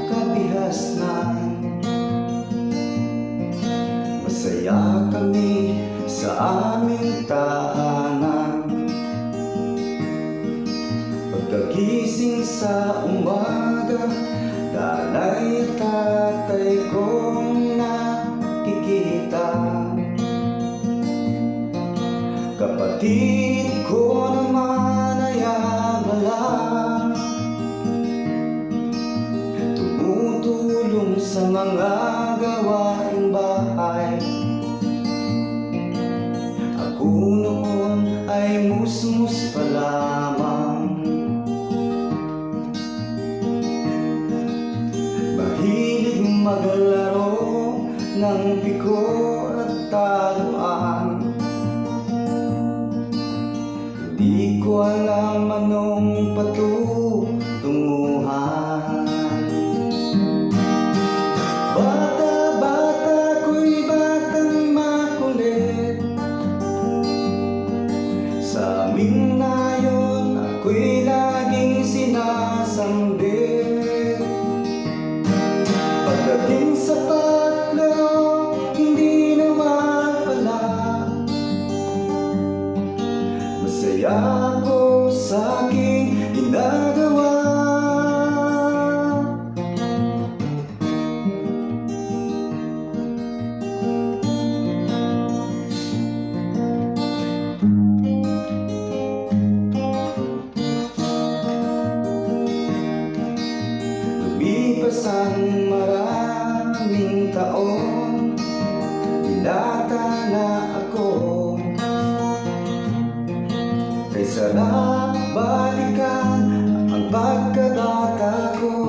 kabihasnan. Masaya kami sa aming tahanan. Pagkagising sa umaga, nanay at tatay kong nakikita. Kapatid ko naman ay abala, tumutulong sa mga gawaing bahay. Ako noon ay musmus pa lamang, mahilig maglaro ng piko at taluan. Di ko alam anong patutunguhan. Bata-bata ko'y batang makulit, sa aming nayon ako'y laging sinasambit. Pagdating sa paglaro, hindi naman pala, masaya ako sa aking ginagawa. Lumipas ang maraming taon, binata na ako. Kay sarap balikan ang pagkabata ko.